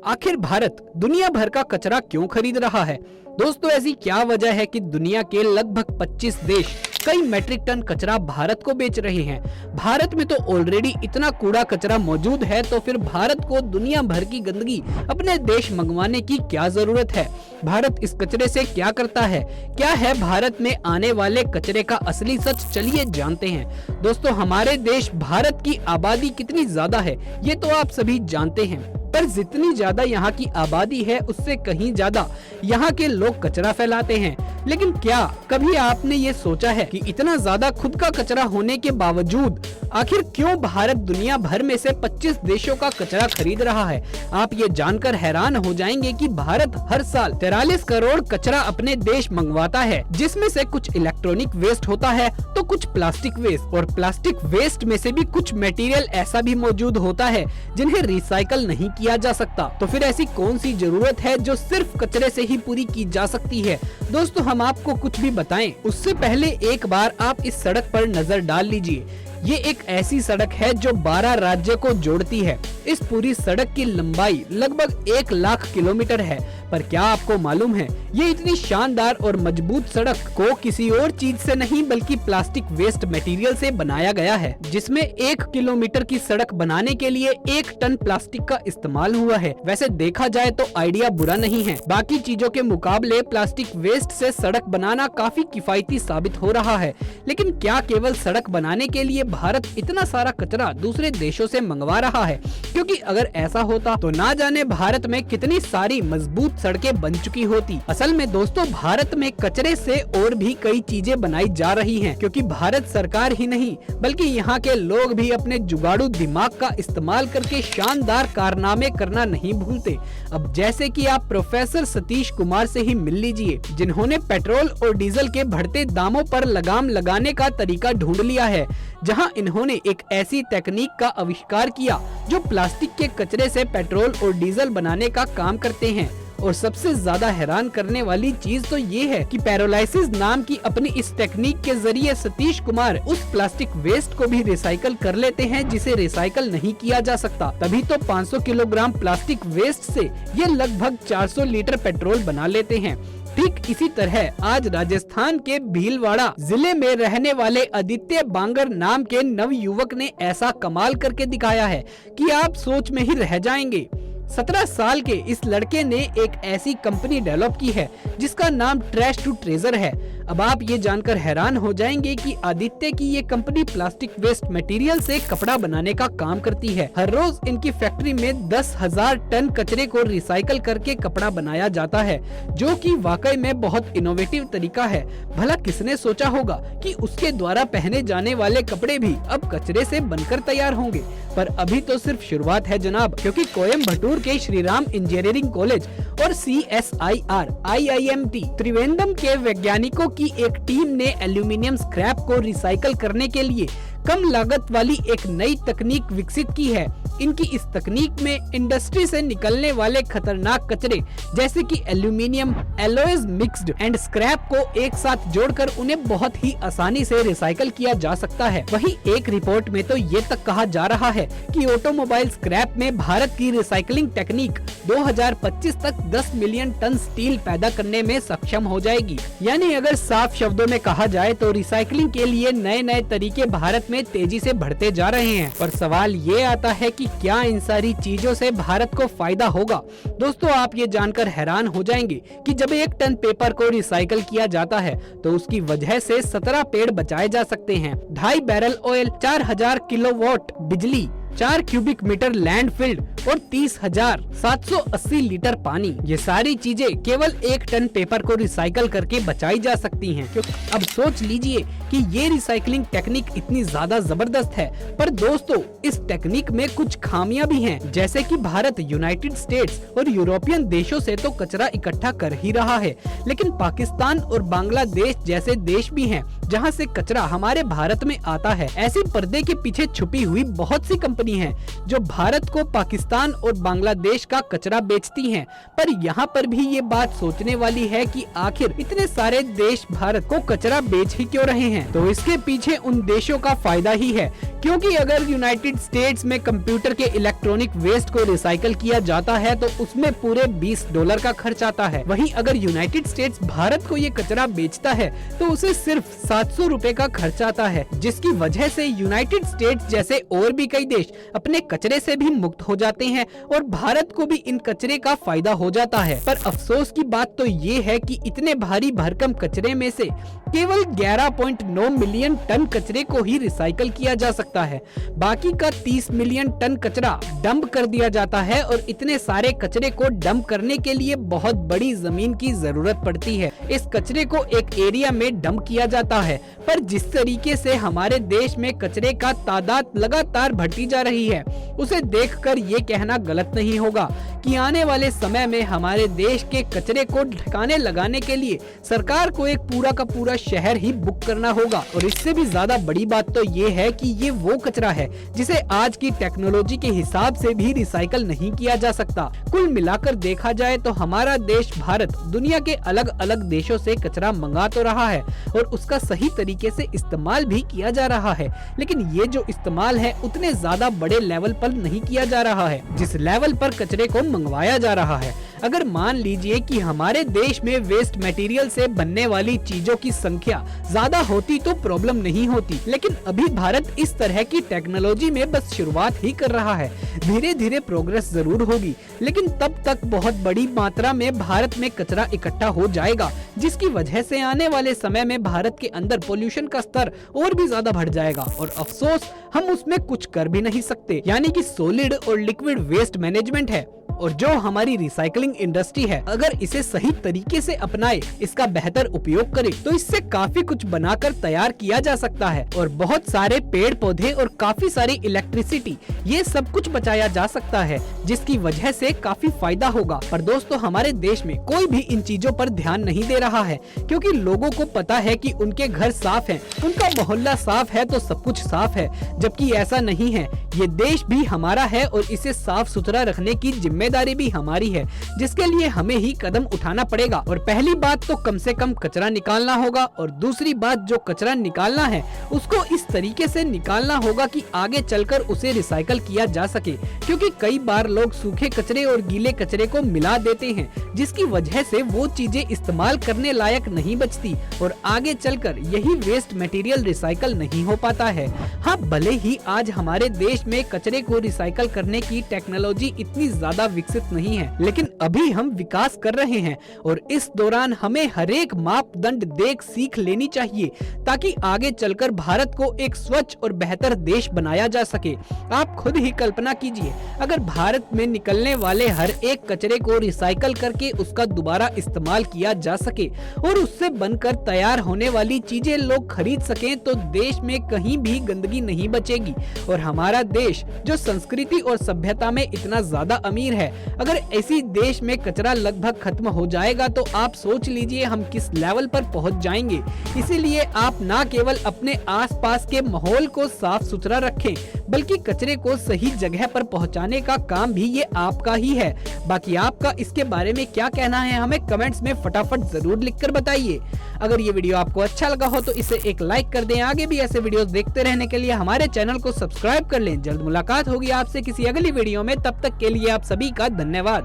आखिर भारत दुनिया भर का कचरा क्यों खरीद रहा है? दोस्तों, ऐसी क्या वजह है कि दुनिया के लगभग 25 देश कई मैट्रिक टन कचरा भारत को बेच रहे हैं? भारत में तो ऑलरेडी इतना कूड़ा कचरा मौजूद है, तो फिर भारत को दुनिया भर की गंदगी अपने देश मंगवाने की क्या जरूरत है? भारत इस कचरे से क्या करता है? क्या है भारत में आने वाले कचरे का असली सच? चलिए जानते हैं। दोस्तों, हमारे देश भारत की आबादी कितनी ज्यादा है ये तो आप सभी जानते हैं, पर जितनी ज्यादा यहाँ की आबादी है उससे कहीं ज्यादा यहाँ के लोग कचरा फैलाते हैं। लेकिन क्या कभी आपने ये सोचा है कि इतना ज्यादा खुद का कचरा होने के बावजूद आखिर क्यों भारत दुनिया भर में से 25 देशों का कचरा खरीद रहा है? आप ये जानकर हैरान हो जाएंगे कि भारत हर साल 43 करोड़ कचरा अपने देश मंगवाता है, जिसमें से कुछ इलेक्ट्रॉनिक वेस्ट होता है तो कुछ प्लास्टिक वेस्ट, और प्लास्टिक वेस्ट में से भी कुछ मटेरियल ऐसा भी मौजूद होता है जिन्हें रिसाइकल नहीं किया जा सकता। तो फिर ऐसी कौन सी जरूरत है जो सिर्फ कचरे से ही पूरी की जा सकती है? दोस्तों, हम आपको कुछ भी बताएं उससे पहले एक बार आप इस सड़क पर नजर डाल लीजिए। ये एक ऐसी सड़क है जो 12 राज्य को जोड़ती है। इस पूरी सड़क की लंबाई लगभग 1 लाख किलोमीटर है। पर क्या आपको मालूम है, ये इतनी शानदार और मजबूत सड़क को किसी और चीज से नहीं बल्कि प्लास्टिक वेस्ट मटेरियल से बनाया गया है, जिसमें 1 किलोमीटर की सड़क बनाने के लिए 1 टन प्लास्टिक का इस्तेमाल हुआ है। वैसे देखा जाए तो आइडिया बुरा नहीं है। बाकी चीजों के मुकाबले प्लास्टिक वेस्ट से सड़क बनाना काफी किफायती साबित हो रहा है। लेकिन क्या केवल सड़क बनाने के लिए भारत इतना सारा कचरा दूसरे देशों से मंगवा रहा है? क्योंकि अगर ऐसा होता तो ना जाने भारत में कितनी सारी मजबूत सड़कें बन चुकी होती। असल में दोस्तों, भारत में कचरे से और भी कई चीजें बनाई जा रही हैं, क्योंकि भारत सरकार ही नहीं बल्कि यहाँ के लोग भी अपने जुगाड़ू दिमाग का इस्तेमाल करके शानदार कारनामे करना नहीं भूलते। अब जैसे कि आप प्रोफेसर सतीश कुमार से ही मिल लीजिए, जिन्होंने पेट्रोल और डीजल के बढ़ते दामों पर लगाम लगाने का तरीका ढूंढ लिया है, जहां इन्होंने एक ऐसी तकनीक का आविष्कार किया जो प्लास्टिक के कचरे से पेट्रोल और डीजल बनाने का काम करते हैं। और सबसे ज्यादा हैरान करने वाली चीज तो ये है कि पैरोलाइसिस नाम की अपनी इस टेक्निक के जरिए सतीश कुमार उस प्लास्टिक वेस्ट को भी रिसाइकल कर लेते हैं जिसे रिसाइकल नहीं किया जा सकता। तभी तो 500 किलोग्राम प्लास्टिक वेस्ट से ये लगभग 400 लीटर पेट्रोल बना लेते हैं। ठीक इसी तरह आज राजस्थान के भीलवाड़ा जिले में रहने वाले आदित्य बांगर नाम के नव युवक ने ऐसा कमाल करके दिखाया है कि आप सोच में ही रह जाएंगे। 17 साल के इस लड़के ने एक ऐसी कंपनी डेवलप की है जिसका नाम ट्रैश टू ट्रेजर है। अब आप ये जानकर हैरान हो जाएंगे कि आदित्य की ये कंपनी प्लास्टिक वेस्ट मटेरियल से कपड़ा बनाने का काम करती है। हर रोज इनकी फैक्ट्री में 10,000 टन कचरे को रिसाइकल करके कपड़ा बनाया जाता है, जो कि वाकई में बहुत इनोवेटिव तरीका है। भला किसने सोचा होगा कि उसके द्वारा पहने जाने वाले कपड़े भी अब कचरे से बनकर तैयार होंगे? पर अभी तो सिर्फ शुरुआत है जनाब, क्योंकि कोयम्बटूर के श्रीराम इंजीनियरिंग कॉलेज और CSIR IIMT त्रिवेंद्रम के वैज्ञानिकों की एक टीम ने एल्यूमिनियम स्क्रैप को रिसाइकल करने के लिए कम लागत वाली एक नई तकनीक विकसित की है। इनकी इस तकनीक में इंडस्ट्री से निकलने वाले खतरनाक कचरे जैसे कि aluminium alloys mixed and scrap को एक साथ जोड़कर उन्हें बहुत ही आसानी से रिसाइकल किया जा सकता है। वहीं एक रिपोर्ट में तो ये तक कहा जा रहा है कि ऑटोमोबाइल स्क्रैप में भारत की रिसाइकलिंग टेक्निक 2025 तक 10 मिलियन टन स्टील पैदा करने में सक्षम हो जाएगी। यानी अगर साफ शब्दों में कहा जाए तो रिसाइकलिंग के लिए नए नए तरीके भारत में तेजी से बढ़ते जा रहे हैं। पर सवाल ये आता है कि क्या इन सारी चीजों से भारत को फायदा होगा? दोस्तों, आप ये जानकर हैरान हो जाएंगे कि जब 1 टन पेपर को रिसाइकल किया जाता है तो उसकी वजह से 17 पेड़ बचाए जा सकते हैं, 2.5 बैरल ऑयल, 4000 किलोवाट बिजली, 4 क्यूबिक मीटर लैंडफिल और 30,780 लीटर पानी। ये सारी चीजें केवल 1 टन पेपर को रिसाइकल करके बचाई जा सकती हैं। क्योंकि अब सोच लीजिए कि ये रिसाइकलिंग टेक्निक इतनी ज्यादा जबरदस्त है, पर दोस्तों इस टेक्निक में कुछ खामियां भी हैं, जैसे कि भारत यूनाइटेड स्टेट्स और यूरोपियन देशों से तो कचरा इकट्ठा कर ही रहा है, लेकिन पाकिस्तान और बांग्लादेश जैसे देश भी हैं जहां से कचरा हमारे भारत में आता है। ऐसी पर्दे के पीछे छुपी हुई बहुत सी कंपनी हैं जो भारत को पाकिस्तान और बांग्लादेश का कचरा बेचती हैं। पर यहाँ पर भी ये बात सोचने वाली है कि आखिर इतने सारे देश भारत को कचरा बेच ही क्यों रहे हैं? हैं तो इसके पीछे उन देशों का फायदा ही है, क्योंकि अगर यूनाइटेड स्टेट्स में कंप्यूटर के इलेक्ट्रॉनिक वेस्ट को रिसाइकल किया जाता है तो उसमें पूरे $20 का खर्च आता है। वहीं अगर यूनाइटेड स्टेट्स भारत को ये कचरा बेचता है तो उसे सिर्फ ₹700 का खर्च आता है, जिसकी वजह से यूनाइटेड स्टेट्स जैसे और भी कई देश अपने कचरे से भी मुक्त हो जाते हैं और भारत को भी इन कचरे का फायदा हो जाता है। पर अफसोस की बात तो ये है कि इतने भारी भरकम कचरे में से केवल 11.9 मिलियन टन कचरे को ही रिसाइकल किया जा सकता है। बाकी का 30 मिलियन टन कचरा डंप कर दिया जाता है और इतने सारे कचरे को डंप करने के लिए बहुत बड़ी जमीन की जरूरत पड़ती है। इस कचरे को एक एरिया में डंप किया जाता है, पर जिस तरीके से हमारे देश में कचरे का तादाद लगातार बढ़ती जा रही है उसे देखकर ये कहना गलत नहीं होगा कि आने वाले समय में हमारे देश के कचरे को ठिकाने लगाने के लिए सरकार को एक पूरा का पूरा शहर ही बुक करना होगा। और इससे भी ज्यादा बड़ी बात तो ये है कि ये वो कचरा है जिसे आज की टेक्नोलॉजी के हिसाब से भी रिसाइकल नहीं किया जा सकता। कुल मिलाकर देखा जाए तो हमारा देश भारत दुनिया के अलग अलग देशों से कचरा मंगा तो रहा है और उसका सही तरीके से इस्तेमाल भी किया जा रहा है, लेकिन ये जो इस्तेमाल है उतने ज्यादा बड़े लेवल पर नहीं किया जा रहा है जिस लेवल पर कचरे को मंगवाया जा रहा है। अगर मान लीजिए कि हमारे देश में वेस्ट मटेरियल से बनने वाली चीजों की संख्या ज्यादा होती तो प्रॉब्लम नहीं होती, लेकिन अभी भारत इस तरह की टेक्नोलॉजी में बस शुरुआत ही कर रहा है। धीरे धीरे प्रोग्रेस जरूर होगी, लेकिन तब तक बहुत बड़ी मात्रा में भारत में कचरा इकट्ठा हो जाएगा, जिसकी वजह से आने वाले समय में भारत के अंदर पोल्यूशन का स्तर और भी ज्यादा बढ़ जाएगा और अफसोस हम उसमें कुछ कर भी नहीं सकते। यानी कि सॉलिड और लिक्विड वेस्ट मैनेजमेंट है और जो हमारी रिसाइकलिंग इंडस्ट्री है अगर इसे सही तरीके से अपनाए, इसका बेहतर उपयोग करे तो इससे काफी कुछ बनाकर तैयार किया जा सकता है और बहुत सारे पेड़ पौधे और काफी सारी इलेक्ट्रिसिटी ये सब कुछ बचाया जा सकता है, जिसकी वजह से काफी फायदा होगा। पर दोस्तों हमारे देश में कोई भी इन चीजों पर ध्यान नहीं दे रहा है, क्योंकि लोगों को पता है कि उनके घर साफ है, उनका मोहल्ला साफ है तो सब कुछ साफ है, जबकि ऐसा नहीं है। ये देश भी हमारा है और इसे साफ सुथरा रखने की जिम्मेदारी भी हमारी है, जिसके लिए हमें ही कदम उठाना पड़ेगा। और पहली बात तो कम से कम कचरा निकालना होगा और दूसरी बात जो कचरा निकालना है उसको इस तरीके से निकालना होगा कि आगे चलकर उसे रिसाइकल किया जा सके, क्योंकि कई बार लोग सूखे कचरे और गीले कचरे को मिला देते हैं, जिसकी वजह से वो चीजें इस्तेमाल करने लायक नहीं बचती और आगे चलकर यही वेस्ट मटेरियल रिसाइकल नहीं हो पाता है। हाँ, भले ही आज हमारे देश में कचरे को रिसाइकल करने की टेक्नोलॉजी इतनी ज्यादा विकसित नहीं है, लेकिन अभी हम विकास कर रहे हैं और इस दौरान हमें हर एक मापदंड देख सीख लेनी चाहिए ताकि आगे चलकर भारत को एक स्वच्छ और बेहतर देश बनाया जा सके। आप खुद ही कल्पना कीजिए, अगर भारत में निकलने वाले हर एक कचरे को रिसाइकल करके उसका दोबारा इस्तेमाल किया जा सके और उससे बनकर तैयार होने वाली चीजें लोग खरीद सकें तो देश में कहीं भी गंदगी नहीं बचेगी और हमारा देश जो संस्कृति और सभ्यता में इतना ज्यादा अमीर है, अगर ऐसी देश में कचरा लगभग खत्म हो जाएगा तो आप सोच लीजिए हम किस लेवल पर पहुंच जाएंगे। इसीलिए आप ना केवल अपने आसपास के माहौल को साफ सुथरा रखें, बल्कि कचरे को सही जगह पर पहुंचाने का काम भी ये आपका ही है। बाकी आपका इसके बारे में क्या कहना है हमें कमेंट्स में फटाफट जरूर लिखकर बताइए। अगर ये वीडियो आपको अच्छा लगा हो तो इसे एक लाइक कर दें। आगे भी ऐसे वीडियोस देखते रहने के लिए हमारे चैनल को सब्सक्राइब कर लें। जल्द मुलाकात होगी आपसे किसी अगली वीडियो में, तब तक के लिए आप सभी का धन्यवाद।